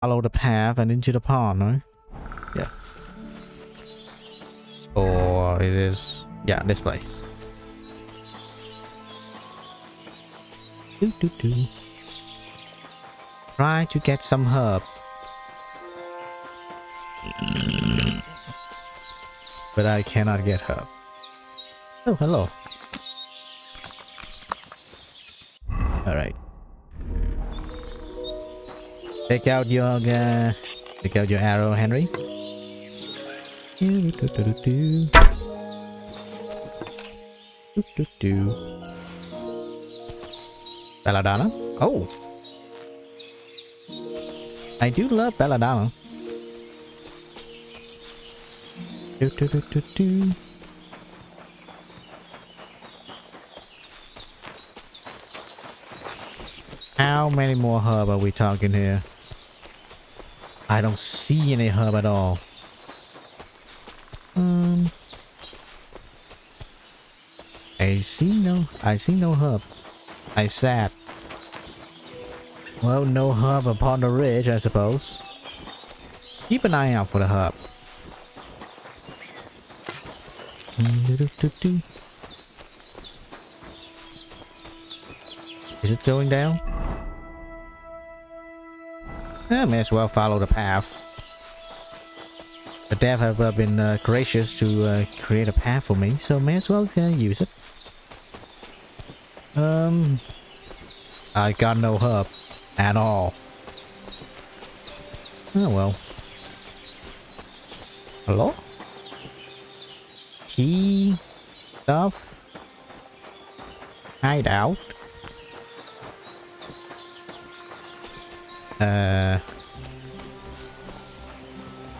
Follow the path and into the pond, right? Yeah. Or is this... Yeah, this place. Try to get some herb. But I cannot get herb. Oh, hello. Alright. Take out your arrow, Henry. Belladonna? Oh! I do love belladonna. How many more herb are we talking here? I don't see any herb at all. I see no herb. I sad. Well, no herb upon the ridge, I suppose. Keep an eye out for the herb. Is it going down? I may as well follow the path. The dev have been gracious to create a path for me, so may as well use it. I got no herb at all. Oh well. Hello? Key stuff. Hideout.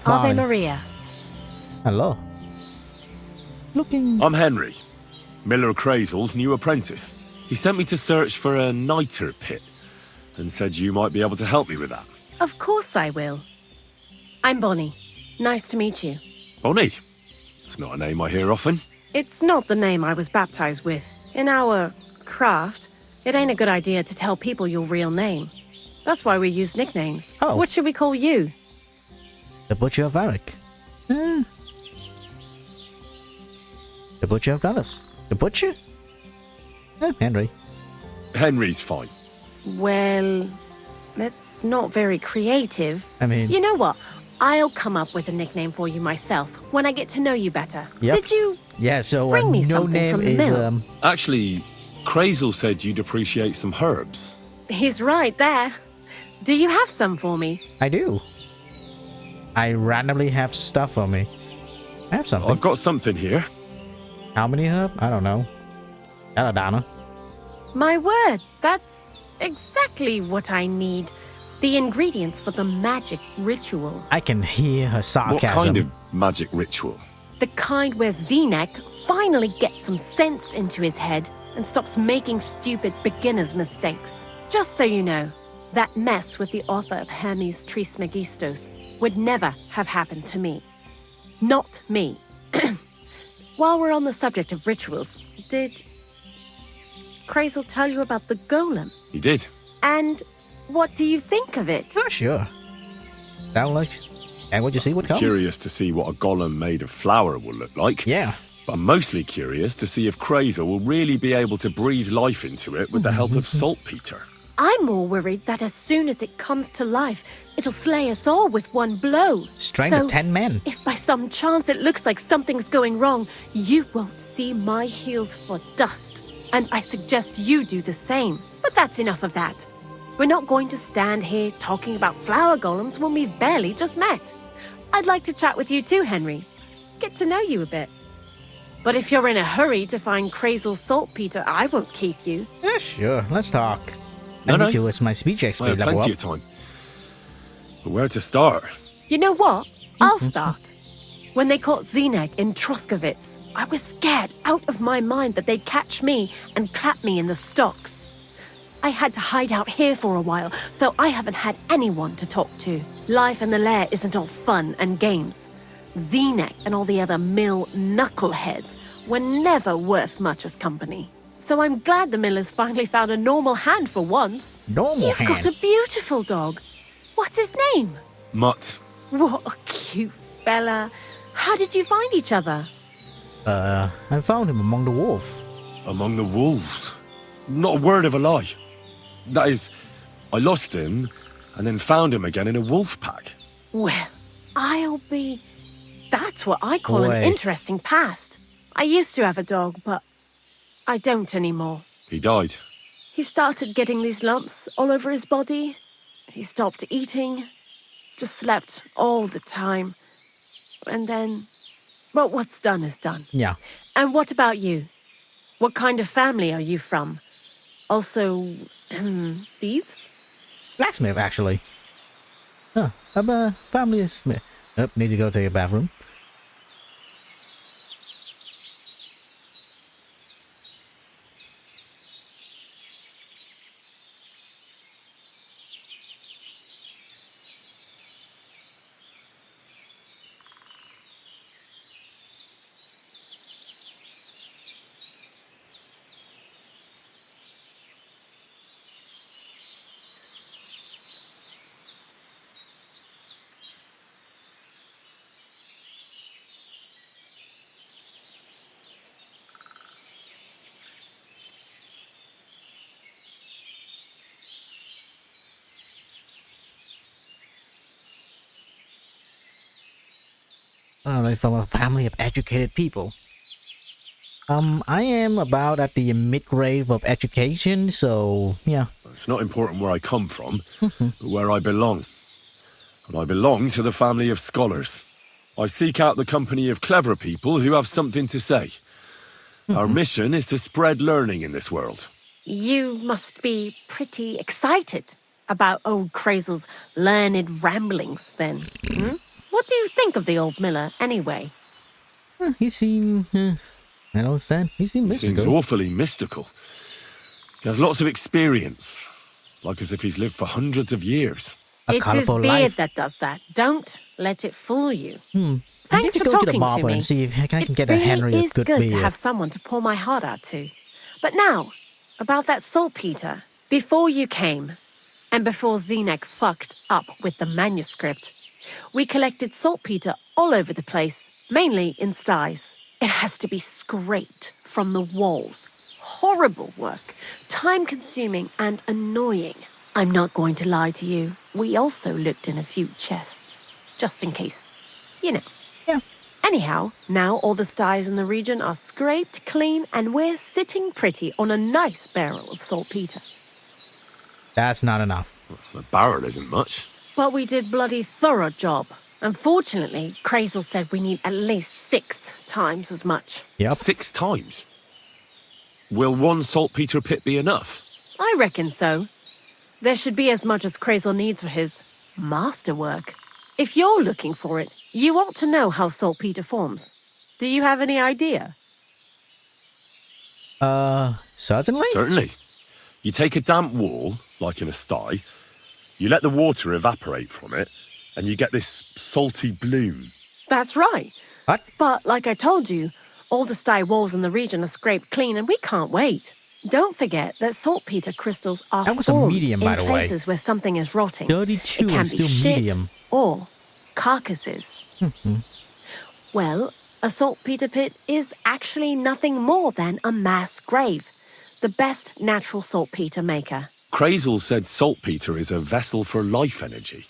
Ave Maria. Hello. Looking. I'm Henry, Miller Crazel's new apprentice. He sent me to search for a niter pit and said you might be able to help me with that. Of course I will. I'm Bonnie. Nice to meet you. Bonnie? It's not a name I hear often. It's not the name I was baptized with. In our craft, it ain't a good idea to tell people your real name. That's why we use nicknames. Oh. What should we call you? The Butcher of Varric. The Butcher of Vallis. The Butcher? Henry. Henry's fine. Well, that's not very creative. I mean... You know what? I'll come up with a nickname for you myself when I get to know you better. Yep. Did you Yeah, so bring me no something name from the is mill? Actually, Crazel said you'd appreciate some herbs. He's right there. Do you have some for me? I do. I randomly have stuff on me. I have something. I've got something here. How many herb? I don't know. Belladonna. My word, that's exactly what I need. The ingredients for the magic ritual. I can hear her sarcasm. What kind of magic ritual? The kind where Zenek finally gets some sense into his head and stops making stupid beginner's mistakes. Just so you know, that mess with the author of Hermes Trismegistos would never have happened to me. Not me. While we're on the subject of rituals, did Crazel tell you about the golem? He did. And what do you think of it? Oh, sure. Sound like... And what you see would come? Curious to see what a golem made of flour will look like. Yeah. But I'm mostly curious to see if Crazel will really be able to breathe life into it with the help of saltpeter. I'm more worried that as soon as it comes to life, it'll slay us all with one blow. Strength of 10 men. If by some chance it looks like something's going wrong, you won't see my heels for dust. And I suggest you do the same. But that's enough of that. We're not going to stand here talking about flower golems when we've barely just met. I'd like to chat with you too, Henry. Get to know you a bit. But if you're in a hurry to find Crazel's saltpeter, I won't keep you. Yeah, sure. Let's talk. No, I need no. to as my speech I expert have level plenty up. of time. But where to start? You know what? I'll start. When they caught Zenek in Troskovitz, I was scared out of my mind that they'd catch me and clap me in the stocks. I had to hide out here for a while, so I haven't had anyone to talk to. Life in the lair isn't all fun and games. Zenek and all the other mill knuckleheads were never worth much as company. So I'm glad the miller's finally found a normal hand for once. Normal You've hand? got a beautiful dog. What's his name? Mutt. What a cute fella. How did you find each other? I found him among the wolves. Among the wolves. Not a word of a lie. That is, I lost him and then found him again in a wolf pack. Well, I'll be... That's what I call Boy. an interesting past. I used to have a dog, but I don't anymore. He died. He started getting these lumps all over his body. He stopped eating, just slept all the time. And then, well, what's done is done. Yeah. And what about you? What kind of family are you from? Also, thieves? Blacksmith, actually. Huh. I'm a family of smith. Oh, need to go to your bathroom. I'm from a family of educated people. I am about at the mid-grade of education, so yeah. It's not important where I come from, but where I belong. And I belong to the family of scholars. I seek out the company of clever people who have something to say. Our mission is to spread learning in this world. You must be pretty excited about old Crazel's learned ramblings, then. What do you think of the old miller, anyway? He seemed... I don't understand. He seemed He mystical. seems awfully mystical. He has lots of experience, like as if he's lived for hundreds of years. A It's his colourful beard life. that does that. Don't let it fool you. I need Thanks to for go to the talking to barber me. and see if I can It get a really Henry a is good good beard. to have someone to pour my heart out to. But now, about that saltpeter. Before you came, and before Zenek fucked up with the manuscript, we collected saltpeter all over the place, mainly in sties. It has to be scraped from the walls. Horrible work, time-consuming and annoying. I'm not going to lie to you. We also looked in a few chests, just in case. You know. Yeah. Anyhow, now all the sties in the region are scraped clean and we're sitting pretty on a nice barrel of saltpeter. That's not enough. A barrel isn't much. But we did bloody thorough job. Unfortunately, Crazel said we need at least 6 times as much. Yep. 6 times. Will one saltpeter pit be enough? I reckon so. There should be as much as Crazel needs for his masterwork. If you're looking for it, you ought to know how saltpeter forms. Do you have any idea? Certainly? Certainly. You take a damp wall, like in a sty, you let the water evaporate from it, and you get this salty bloom. That's right. What? But like I told you, all the sty walls in the region are scraped clean and we can't wait. Don't forget that saltpeter crystals are That was a formed medium, in by the way. places where something is rotting. 32 It can and be still shit medium. or carcasses. Well, a saltpeter pit is actually nothing more than a mass grave. The best natural saltpeter maker. Crazel said saltpeter is a vessel for life energy.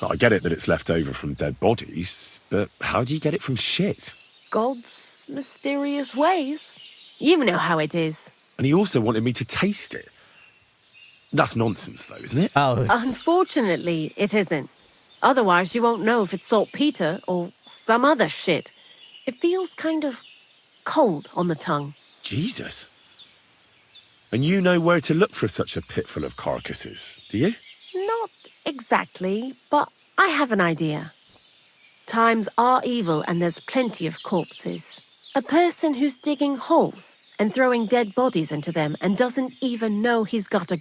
I get it that it's left over from dead bodies, but how do you get it from shit? God's mysterious ways. You know how it is. And he also wanted me to taste it. That's nonsense, though, isn't it? Oh, Unfortunately, it isn't. Otherwise, you won't know if it's saltpeter or some other shit. It feels kind of cold on the tongue. Jesus. And you know where to look for such a pit full of carcasses, do you? Not exactly, but I have an idea. Times are evil and there's plenty of corpses. A person who's digging holes and throwing dead bodies into them and doesn't even know he's got a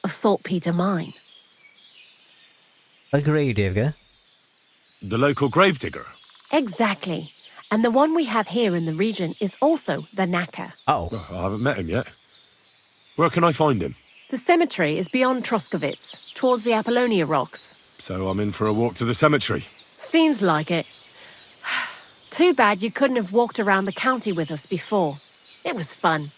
a saltpeter mine. a grave digger. The local gravedigger. Exactly. And the one we have here in the region is also the knacker. Oh, I haven't met him yet. Where can I find him? The cemetery is beyond Troskovitz, towards the Apollonia rocks. So I'm in for a walk to the cemetery. Seems like it. Too bad you couldn't have walked around the county with us before. It was fun.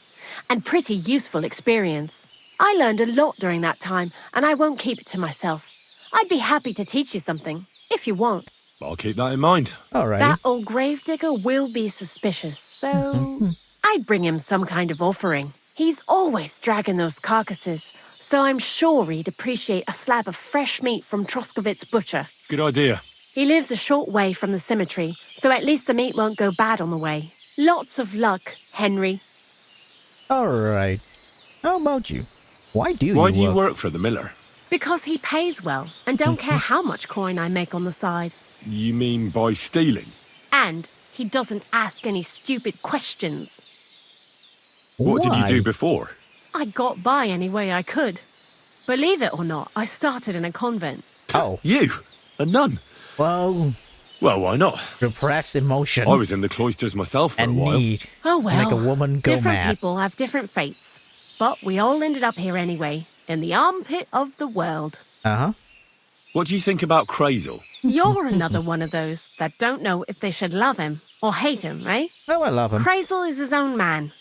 And pretty useful experience. I learned a lot during that time, and I won't keep it to myself. I'd be happy to teach you something, if you want. I'll keep that in mind. All right. That old gravedigger will be suspicious, so I'd bring him some kind of offering. He's always dragging those carcasses, so I'm sure he'd appreciate a slab of fresh meat from Troskovitz butcher. Good idea. He lives a short way from the cemetery, so at least the meat won't go bad on the way. Lots of luck, Henry. All right. How about you? Why do you work for the miller? Because he pays well, and don't care how much coin I make on the side. You mean by stealing? And he doesn't ask any stupid questions. What did you Why? do before? I got by any way I could. Believe it or not, I started in a convent. Oh, You? A nun? well, Well, why not? repressed emotion I was in the cloisters myself for a and while. need Oh well, make a woman go different mad. people have different fates. But we all ended up here anyway, in the armpit of the world. Uh-huh. What do you think about Crazel? You're another one of those that don't know if they should love him or hate him, eh? Oh, I love him. Crazel is his own man.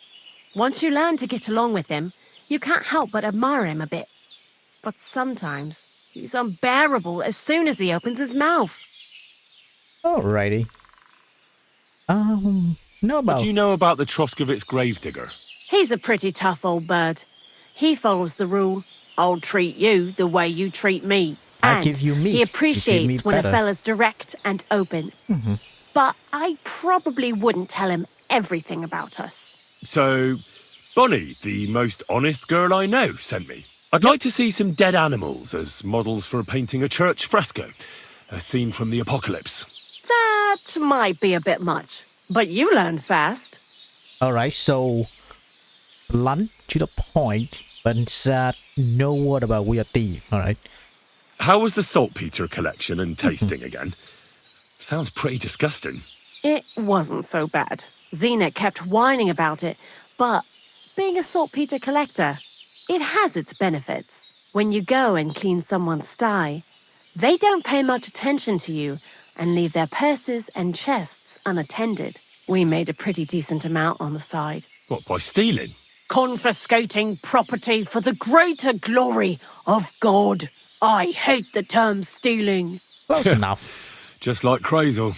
Once you learn to get along with him, you can't help but admire him a bit. But sometimes he's unbearable as soon as he opens his mouth. Alrighty. Know What about... do you know about the Troskovitz gravedigger? He's a pretty tough old bird. He follows the rule, I'll treat you the way you treat me. I And give you meat, he you treat appreciates me when a better. fella's direct and open. But I probably wouldn't tell him everything about us. So, Bonnie, the most honest girl I know, sent me. I'd like to see some dead animals as models for painting a church fresco. A scene from the apocalypse. That might be a bit much, but you learn fast. Alright, so... blunt to the point, but no word about we are thief, alright? How was the saltpeter collection and tasting again? Sounds pretty disgusting. It wasn't so bad. Zenek kept whining about it, but being a saltpeter collector, it has its benefits. When you go and clean someone's sty, they don't pay much attention to you and leave their purses and chests unattended. We made a pretty decent amount on the side. What, by stealing? Confiscating property for the greater glory of God. I hate the term stealing. Close enough. Just like Crazel.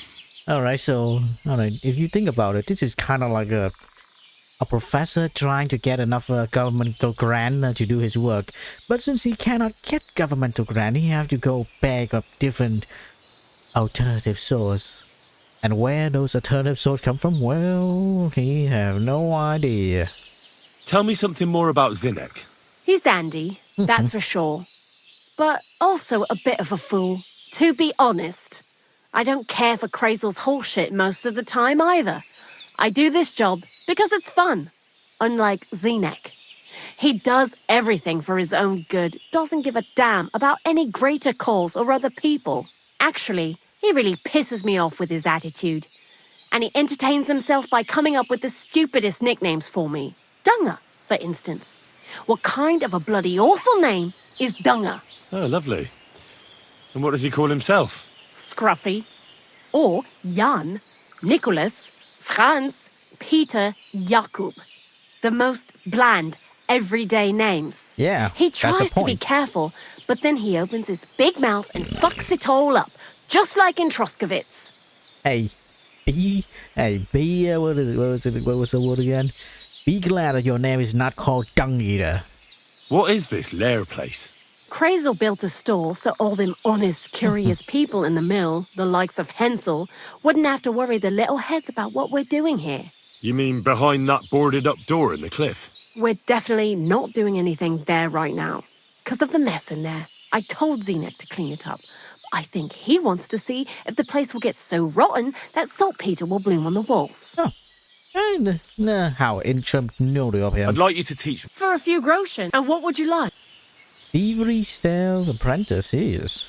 Alright, so... Alright, if you think about it, this is kind of like a professor trying to get enough governmental grant to do his work. But since he cannot get governmental grant, he have to go beg of different alternative source. And where those alternative source come from, well, he have no idea. Tell me something more about Zinek. He's Andy, that's for sure. But also a bit of a fool. To be honest, I don't care for Crazel's whole shit most of the time either. I do this job because it's fun. Unlike Zenek. He does everything for his own good, doesn't give a damn about any greater cause or other people. Actually, he really pisses me off with his attitude. And he entertains himself by coming up with the stupidest nicknames for me. Dunga, for instance. What kind of a bloody awful name is Dunga? Oh, lovely. And what does he call himself? Scruffy. Or Jan, Nicholas, Franz, Peter, Jakub. The most bland, everyday names. Yeah, He that's a tries to be point. careful, but then he opens his big mouth and fucks it all up, just like in Troskovitz. Hey, what was the word again? Be glad that your name is not called Dung Eater. What is this lair place? Crazel built a store so all them honest, curious people in the mill, the likes of Hensel, wouldn't have to worry their little heads about what we're doing here. You mean behind that boarded up door in the cliff? We're definitely not doing anything there right now. Because of the mess in there. I told Zenek to clean it up. I think he wants to see if the place will get so rotten that saltpeter will bloom on the walls. How ingenuity of him. I'd like you to teach... For a few groschen. And what would you like? Thievery Stale Apprentice, he is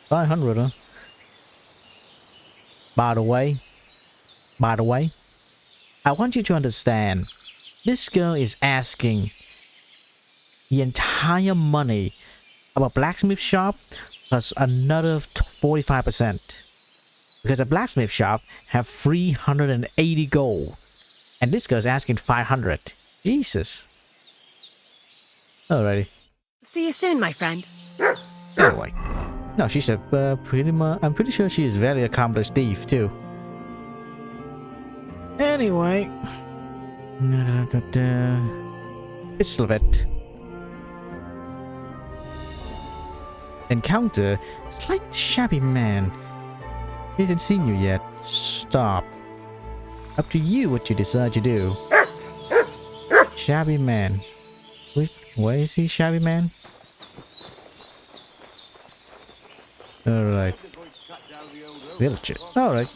500, huh? By the way, I want you to understand, this girl is asking the entire money a blacksmith shop plus another 45%. Because a blacksmith shop have 380 gold. And this girl's asking 500. Jesus. Alrighty. See you soon, my friend. Anyway. No, she's a pretty much... I'm pretty sure she is very accomplished thief, too. Anyway. It's Levet. Encounter slight shabby man. He hasn't seen you yet. Stop. Up to you what you decide to do. Shabby man. Where is he, shabby man? Alright. Villager. Alright.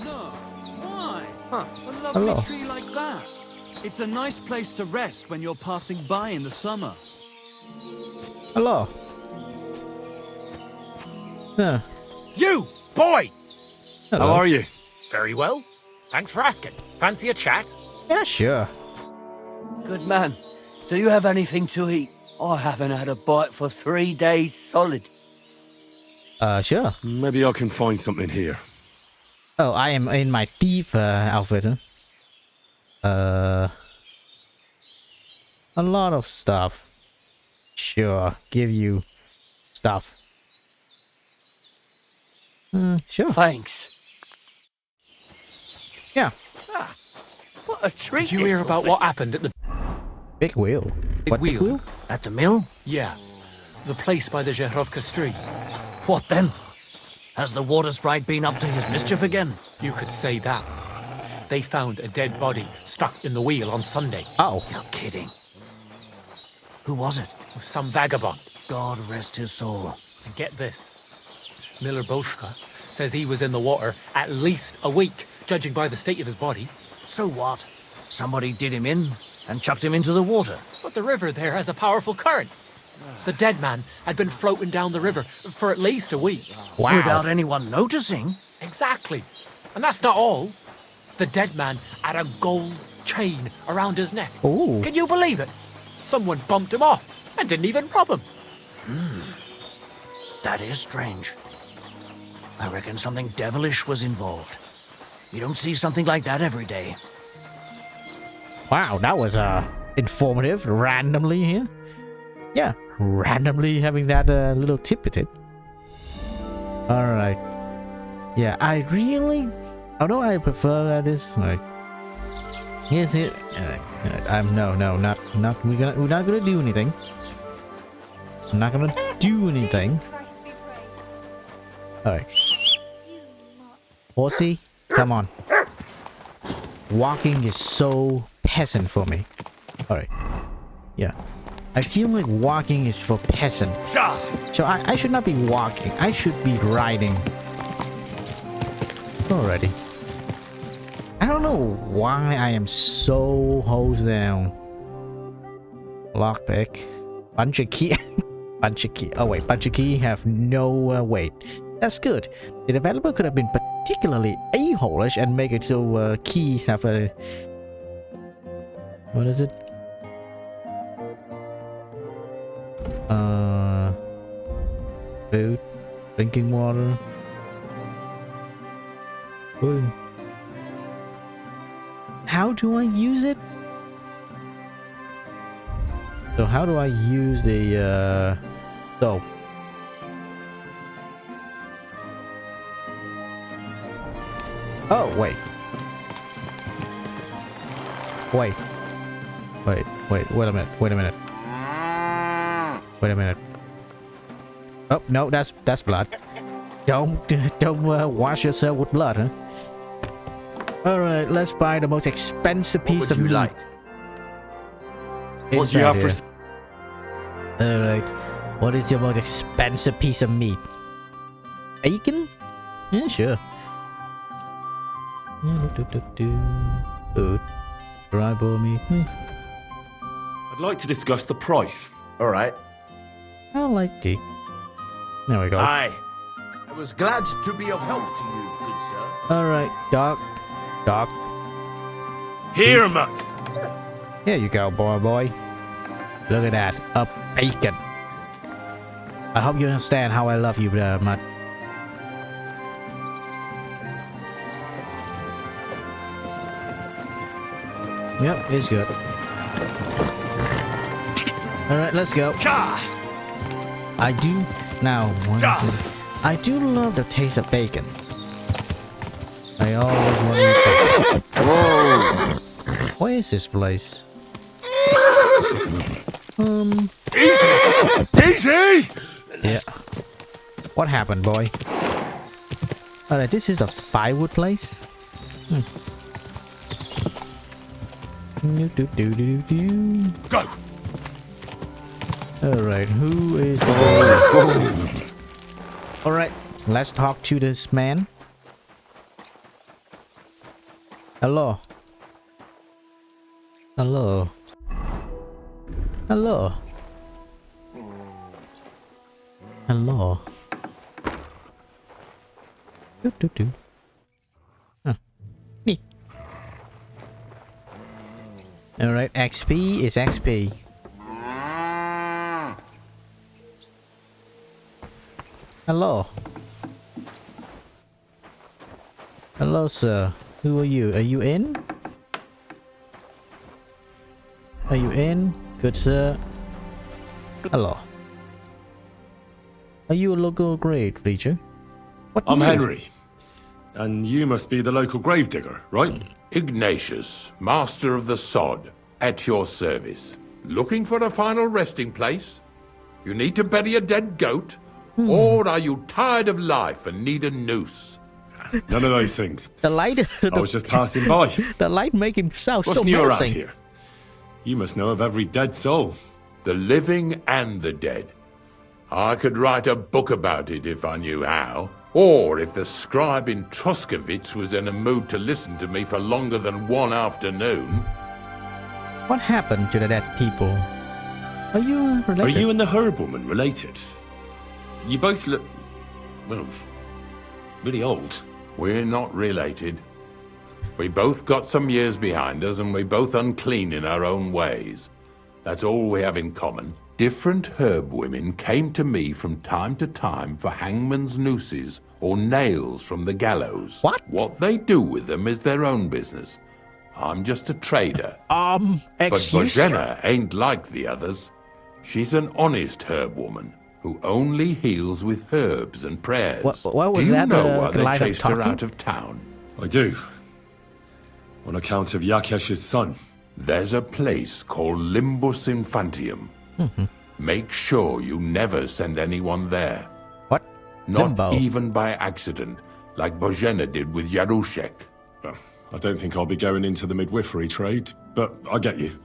No. Why? A Hello. lovely tree like that. It's a nice place to rest when you're passing by in the summer. Hello. Huh. You, boy! Hello. How are you? Very well. Thanks for asking. Fancy a chat? Yeah, sure. Good man. Do you have anything to eat? I haven't had a bite for 3 days solid. Sure. Maybe I can find something here. Oh, I am in my thief outfit, huh? A lot of stuff. Sure, give you stuff. Sure. Thanks. Yeah. What a treat. Did you hear this about will what happened at the Big wheel. big What, big wheel? wheel? At the mill? Yeah. The place by the Zherovka Street. What then? Has the water sprite been up to his mischief again? You could say that. They found a dead body stuck in the wheel on Sunday. Oh. You're kidding. Who was it? Some vagabond. God rest his soul. And get this. Miller Boschka says he was in the water at least a week, judging by the state of his body. So what? Somebody did him in and chucked him into the water. But the river there has a powerful current. The dead man had been floating down the river for at least a week. Wow. Without anyone noticing. Exactly. And that's not all. The dead man had a gold chain around his neck. Ooh. Can you believe it? Someone bumped him off and didn't even rob him. That is strange. I reckon something devilish was involved. You don't see something like that every day. Wow, that was informative. Randomly here. Yeah, randomly having that little tip with it. Alright. Yeah, I really... Although I prefer this, like... Here's it. No, not... We're not gonna do anything. I'm not gonna do anything. Alright. Horsey, come on. Walking is so peasant for me. Alright. Yeah. I feel like walking is for peasant. So I should not be walking. I should be riding. Alrighty. I don't know why I am so hosed down. Lockpick. Bunch of key. Bunch of key. Oh wait, bunch of key have no weight. That's good. The developer could have been particularly a-holish and make it so keys have a... What is it? Food, drinking water, food. How do I use it? So how do I use the soap? Oh wait. Wait a minute. Oh no, that's blood. Don't wash yourself with blood, huh? All right, let's buy the most expensive piece of meat. What do you have for... All right, what is your most expensive piece of meat? Bacon? Yeah, sure. Food, dry boiled meat. I'd like to discuss the price. All right. I like it. There we go. Aye. I was glad to be of help to you, good sir. All right, Doc. Here, Mutt! Here you go, boy. Look at that, a bacon. I hope you understand how I love you, Matt. Yep, it's good. Alright, let's go. I do now. I do love the taste of bacon. I always want to eat bacon. Whoa! Where is this place? Easy! Yeah. What happened, boy? Alright, this is a firewood place. Go! Alright, who is... Alright, let's talk to this man. Hello. Hello. Hello. Hello. Huh. Neat. Alright, XP is XP. Hello. Hello, sir. Who are you? Are you in? Are you in? Good, sir. Hello. Are you a local grave creature? What I'm new? Henry. And you must be the local gravedigger, right? Ignatius, master of the sod, at your service. Looking for a final resting place? You need to bury a dead goat? Or are you tired of life and need a noose? None of those things. The light. I was just passing by. The light make him sound What's so new around menacing. here? You must know of every dead soul. The living and the dead. I could write a book about it if I knew how. Or if the scribe in Troskovitz was in a mood to listen to me for longer than one afternoon. What happened to the dead people? Are you related? Are you and the herb woman related? You both look... well... really old. We're not related. We both got some years behind us and we're both unclean in our own ways. That's all we have in common. Different herb women came to me from time to time for hangman's nooses or nails from the gallows. What? What they do with them is their own business. I'm just a trader. But Excuse Bozhena ain't like the others. She's an honest herb woman who only heals with herbs and prayers. What was do you that, know why they Goliath chased her talking? out of town? I do. On account of Yakesh's son. There's a place called Limbus Infantium. Make sure you never send anyone there. What? Not Limbo. even by accident, like Bozhena did with Yarushek. Well, I don't think I'll be going into the midwifery trade, but I get you.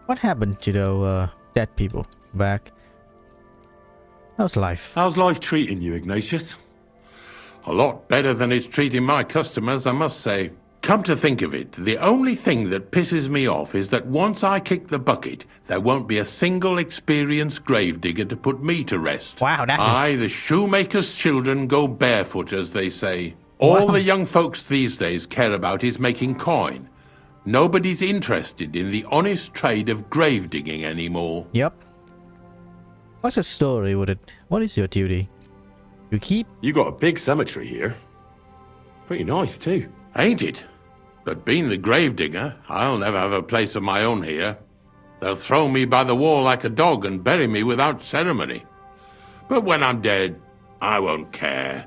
What happened to the dead people back? How's life? How's life treating you, Ignatius? A lot better than it's treating my customers, I must say. Come to think of it, the only thing that pisses me off is that once I kick the bucket, there won't be a single experienced gravedigger to put me to rest. Wow, that is... The shoemaker's children go barefoot, as they say. All the young folks these days care about is making coin. Nobody's interested in the honest trade of grave digging anymore. Yep. What's the story with it? What is your duty? You keep... You got a big cemetery here. Pretty nice, too. Ain't it? But being the gravedigger, I'll never have a place of my own here. They'll throw me by the wall like a dog and bury me without ceremony. But when I'm dead, I won't care.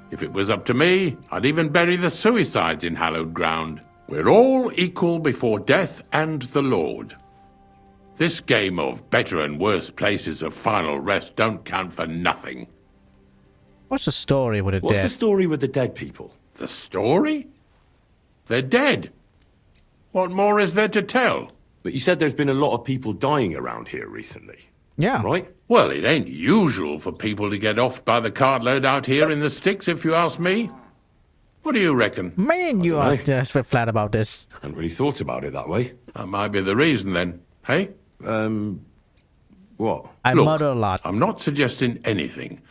If it was up to me, I'd even bury the suicides in hallowed ground. We're all equal before death and the Lord. This game of better and worse places of final rest don't count for nothing. What's the story with it? What's the story with the dead people? The story? They're dead. What more is there to tell? But you said there's been a lot of people dying around here recently, Yeah. right? Well, it ain't usual for people to get offed by the cartload out here in the sticks, if you ask me. What do you reckon? Man, you are know. just flat about this. I hadn't really thought about it that way. That might be the reason then, hey? What? I Look, mutter a lot. I'm not suggesting anything.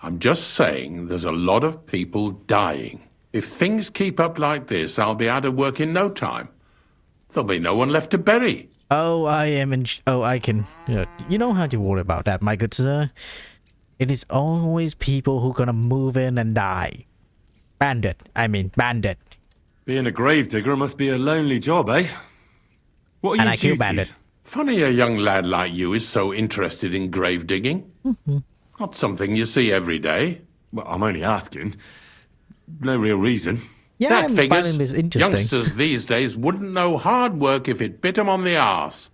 I'm just saying there's a lot of people dying. If things keep up like this, I'll be out of work in no time. There'll be no one left to bury. Oh, I am in. Oh, I can. You don't have to worry about that, my good sir. It is always people who gonna move in and die. Bandit. Being a gravedigger must be a lonely job, eh? What are And your I kill duties? bandit. Funny a young lad like you is so interested in grave digging. Not something you see every day. Well, I'm only asking. No real reason. Yeah, That I'm figures. finding this interesting. Youngsters these days wouldn't know hard work if it bit 'em on the arse.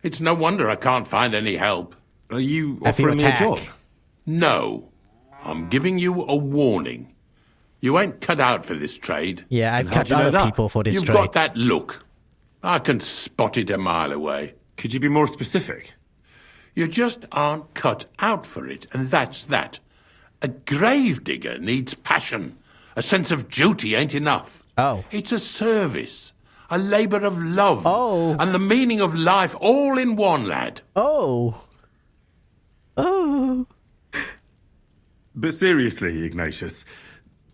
It's no wonder I can't find any help. Are you I feel offering me a attacked. job? No, I'm giving you a warning. You ain't cut out for this trade. Yeah, I've And how'd cut you know other that? people for this You've trade. got that look. I can spot it a mile away. Could you be more specific? You just aren't cut out for it, and that's that. A gravedigger needs passion. A sense of duty ain't enough. Oh. It's a service, a labour of love, Oh. and the meaning of life all in one, lad. Oh. But seriously, Ignatius,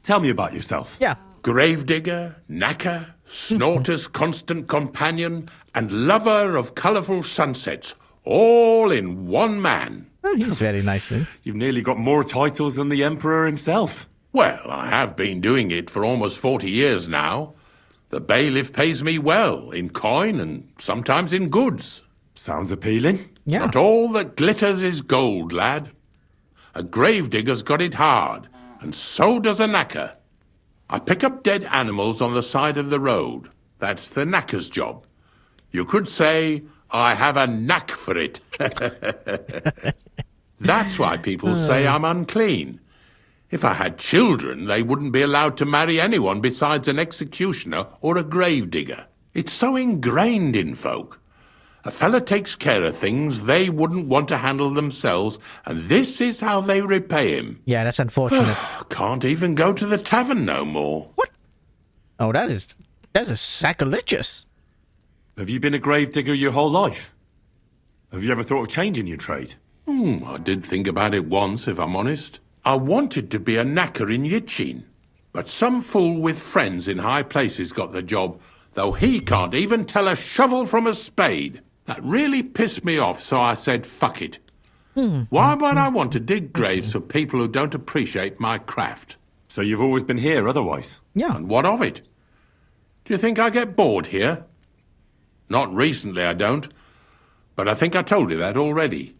tell me about yourself. Yeah. Gravedigger, knacker, snorter's constant companion, and lover of colourful sunsets, all in one man. Oh, he's very nice. Eh? You've nearly got more titles than the Emperor himself. Well, I have been doing it for almost 40 years now. The bailiff pays me well, in coin and sometimes in goods. Sounds appealing. Yeah. Not all that glitters is gold, lad. A gravedigger's got it hard, and so does a knacker. I pick up dead animals on the side of the road. That's the knacker's job. You could say I have a knack for it. That's why people say I'm unclean. If I had children, they wouldn't be allowed to marry anyone besides an executioner or a gravedigger. It's so ingrained in folk. A fella takes care of things they wouldn't want to handle themselves, and this is how they repay him. Yeah, that's unfortunate. Can't even go to the tavern no more. Oh, that's sacrilegious. Have you been a gravedigger your whole life? Have you ever thought of changing your trade? I did think about it once, if I'm honest. I wanted to be a knacker in Yitchin, but some fool with friends in high places got the job, though he can't even tell a shovel from a spade. That really pissed me off, so I said, fuck it. Why would I want to dig graves for people who don't appreciate my craft? So you've always been here otherwise? Yeah. And what of it? Do you think I get bored here? Not recently, I don't. But I think I told you that already.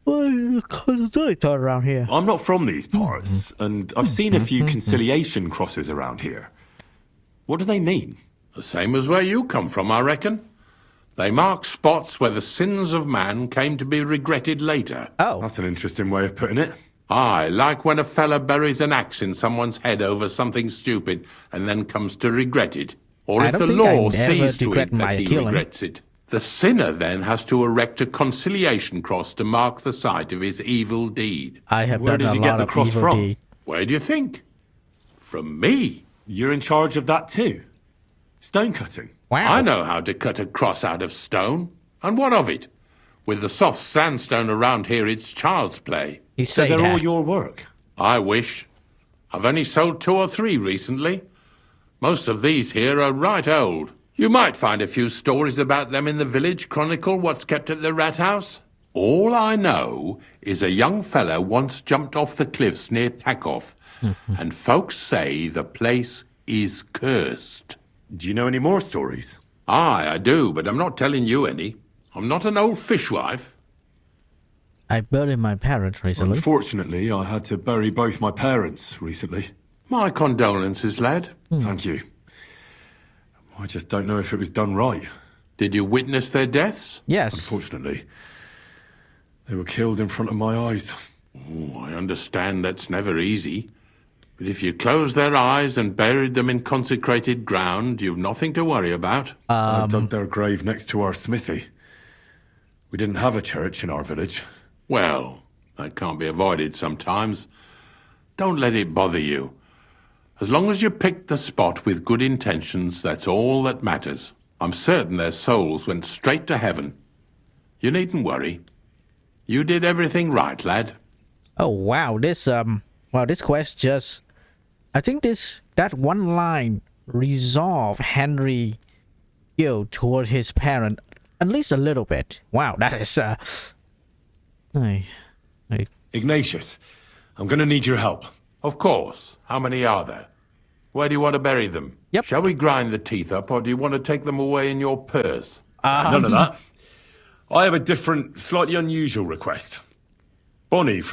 Well, it's only thought around here. I'm not from these parts, and I've seen a few conciliation crosses around here. What do they mean? The same as where you come from, I reckon. They mark spots where the sins of man came to be regretted later. Oh. That's an interesting way of putting it. Aye, like when a fella buries an axe in someone's head over something stupid and then comes to regret it. Or I if the don't think I law ever sees to regret it my that he killing. regrets it. The sinner then has to erect a conciliation cross to mark the site of his evil deed. I have Where done does a he get lot the of cross evil from? deed. Where do you think? From me. You're in charge of that too? Stone cutting? Wow. I know how to cut a cross out of stone. And what of it? With the soft sandstone around here, it's child's play. You So say they're all that. your work? I wish. I've only sold 2 or 3 recently. Most of these here are right old. You might find a few stories about them in the village chronicle what's kept at the rat house. All I know is a young fella once jumped off the cliffs near Takoff, and folks say the place is cursed. Do you know any more stories? Aye, I do, but I'm not telling you any. I'm not an old fishwife. I buried my parents recently. Unfortunately, I had to bury both my parents recently. My condolences, lad. Thank you. I just don't know if it was done right. Did you witness their deaths? Yes. Unfortunately, they were killed in front of my eyes. Oh, I understand that's never easy. But if you closed their eyes and buried them in consecrated ground, you've nothing to worry about. I dug their grave next to our smithy. We didn't have a church in our village. Well, that can't be avoided sometimes. Don't let it bother you. As long as you picked the spot with good intentions, that's all that matters. I'm certain their souls went straight to heaven. You needn't worry. You did everything right, lad. Oh wow, this quest just, I think that one line resolve Henry guilt toward his parent At least a little bit. Wow, that is I Ignatius, I'm gonna need your help. Of course. How many are there? Where do you want to bury them? Yep. Shall we grind the teeth up, or do you want to take them away in your purse? None of that. I have a different, slightly unusual request. Bonnie from